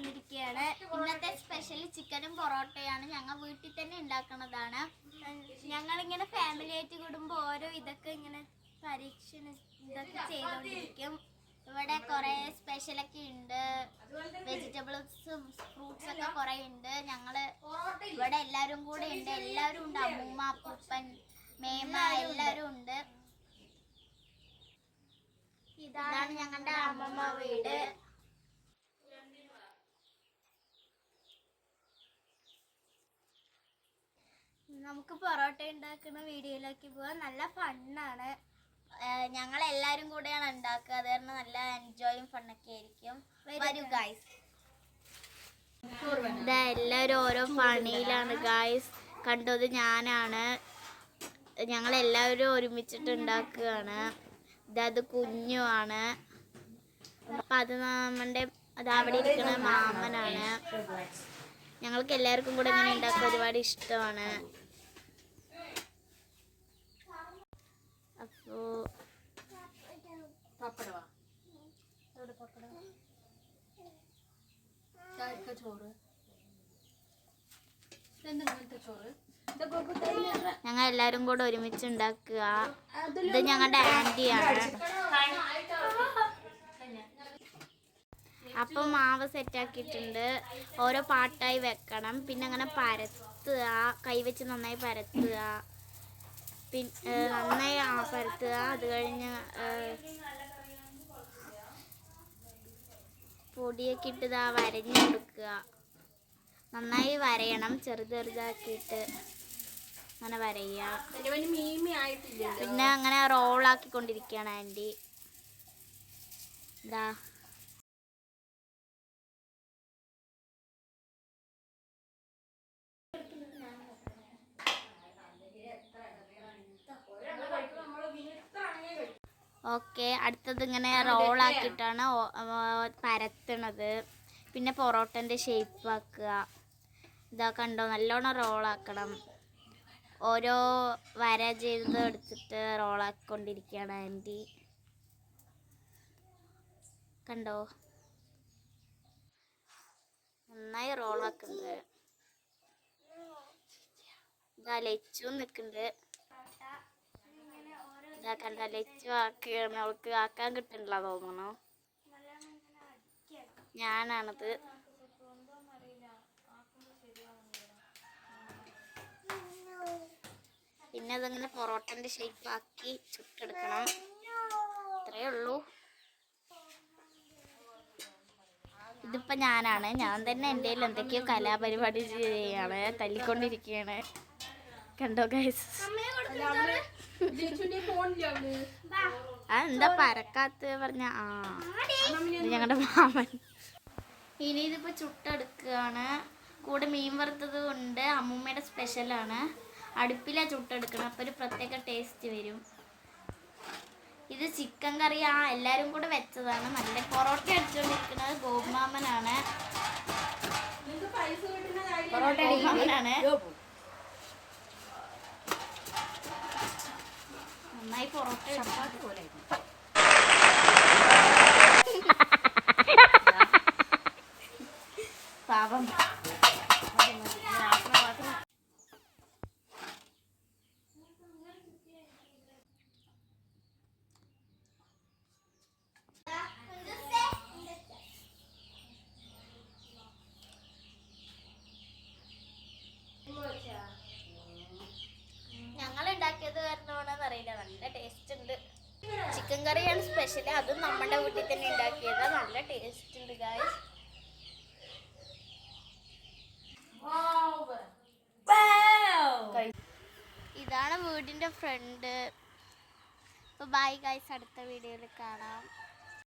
വന്നിരിക്കുകയാണ്. ഇന്നത്തെ സ്പെഷ്യൽ ചിക്കനും പൊറോട്ടയാണ്. ഞങ്ങൾ വീട്ടിൽ തന്നെ ഉണ്ടാക്കുന്നതാണ്. ഞങ്ങളിങ്ങനെ ഫാമിലി ആയിട്ട് കൂടുമ്പോൾ ഓരോ ഇതൊക്കെ ഇങ്ങനെ പരീക്ഷണം ഇതൊക്കെ ചെയ്തുകൊണ്ടിരിക്കും. ഇവിടെ കുറേ സ്പെഷ്യലൊക്കെ ഉണ്ട്. വെജിറ്റബിൾസും ഫ്രൂട്ട്സ് ഒക്കെ കുറേ ഉണ്ട്. ഞങ്ങൾ ഇവിടെ എല്ലാവരും കൂടെ ഉണ്ട്. എല്ലാവരും ഉണ്ട്. അമ്മൂമ്മ, അപ്പൂപ്പൻ, മേമ എല്ലാവരും ഉണ്ട്. ഇതാണ് ഞങ്ങളുടെ അമ്മമ്മ വീട്. നമുക്ക് പൊറോട്ട ഉണ്ടാക്കുന്ന വീഡിയോയിലേക്ക് പോവാം. നല്ല ഫണ്ണാണ്. ഞങ്ങൾ എല്ലാവരും കൂടെയാണ് ഉണ്ടാക്കുക. അത് കാരണം നല്ല എൻജോയും ഫണ്ണൊക്കെ ആയിരിക്കും. വരൂ ഗായ്സ്. ഇതാ എല്ലാവരും ഓരോ പണിയിലാണ് ഗായ്സ്. കണ്ടത് ഞാനാണ്. ഞങ്ങളെല്ലാവരും ഒരുമിച്ചിട്ട് ഉണ്ടാക്കുകയാണ്. ഇതത് കുഞ്ഞുമാണ്. അപ്പം അത് നമ്മുടെ അത് അവിടെ ഇരിക്കുന്ന മാമനാണ്. ഞങ്ങൾക്ക് എല്ലാവർക്കും കൂടെ ഇങ്ങനെ ഉണ്ടാക്കാൻ ഒരുപാട് ഇഷ്ടമാണ്. അപ്പോ ഞങ്ങൾ എല്ലാവരും കൂടെ ഒരുമിച്ച് ഉണ്ടാക്കുക. ഇത് ഞങ്ങളുടെ ആൻറ്റിയാണ്. അപ്പം മാവ് സെറ്റാക്കിയിട്ടുണ്ട്. ഓരോ പാട്ടായി വെക്കണം. പിന്നെ അങ്ങനെ പരത്തുക, കൈവച്ച് നന്നായി പരത്തുക. പിന്നെ നന്നായി പരത്തുക. അത് കഴിഞ്ഞ് പൊടിയൊക്കെ ഇട്ട് വരഞ്ഞു കൊടുക്കുക. നന്നായി വരയണം. ചെറുതാക്കിയിട്ട് അങ്ങനെ വരയുക. പിന്നെ അങ്ങനെ റോളാക്കിക്കൊണ്ടിരിക്കുകയാണ് ആൻറ്റി. ഇതാ ഓക്കെ. അടുത്തത് ഇങ്ങനെ റോളാക്കിയിട്ടാണ് പരത്തണത്. പിന്നെ പൊറോട്ടൻ്റെ ഷേപ്പ് ആക്കുക. ഇതാ കണ്ടോ, നല്ലോണം റോളാക്കണം. ഓരോ വര ചെയ്ത് എടുത്തിട്ട് റോളാക്കിക്കൊണ്ടിരിക്കുകയാണ് ആൻറ്റി. കണ്ടോ, നന്നായി റോളാക്കുന്നുണ്ട്. ഇതാ ലച്ചു നിൽക്കുന്നുണ്ട്. ഇതാ കണ്ട, ലച്ചു ആക്കുകയാണ്. അവൾക്ക് ആക്കാൻ കിട്ടുന്നില്ല തോന്നണു. ഞാനാണത്. പിന്നെ അതങ്ങനെ പൊറോട്ടൻ്റെ ഷേപ്പാക്കി ചുട്ടെടുക്കണം. ഇത്രയേ ഉള്ളൂ. ഇതിപ്പോൾ ഞാനാണ്. ഞാൻ തന്നെ എൻ്റെ കയ്യിൽ എന്തൊക്കെയോ കലാപരിപാടി ചെയ്യാണ്. തല്ലിക്കൊണ്ടിരിക്കുകയാണ്. കണ്ടോ ഗൈസ്. എന്താ പരക്കാത്ത പറഞ്ഞ ഞങ്ങളുടെ മാമൻ. ഇനി ഇതിപ്പോൾ ചുട്ടെടുക്കുകയാണ്. കൂടെ മീൻ വറുത്തത് കൊണ്ട് അമ്മൂമ്മയുടെ സ്പെഷ്യലാണ്. അടുപ്പിലാണ് ചുട്ടെടുക്കണം. അപ്പോൾ ഒരു പ്രത്യേക ടേസ്റ്റ് വരും. ഇത് ചിക്കൻ കറി എല്ലാവരും കൂടെ വെച്ചതാണ്. നല്ല പൊറോട്ട അടിച്ചുകൊണ്ടിരിക്കുന്നത് ഗോപുമാമനാണ്. പൊറോട്ട അടിമാമനാണ്. നന്നായി പൊറോട്ട ചപ്പാത്തി പോലെ പാവം. ഞങ്ങളുണ്ടാക്കിയത് കാരണമാണെന്ന് അറിയില്ല, നല്ല ടേസ്റ്റ് ഉണ്ട്. ചിക്കൻ കറിയാണ് സ്പെഷ്യൽ. അതും നമ്മുടെ വീട്ടിൽ തന്നെ ഉണ്ടാക്കിയത്. നല്ല ടേസ്റ്റ് ഉണ്ട് ഗായ്സ്. ഇതാണ് വീടിന്റെ ഫ്രണ്ട്. Bye guys. അടുത്ത വീഡിയോയിൽ കാണാം.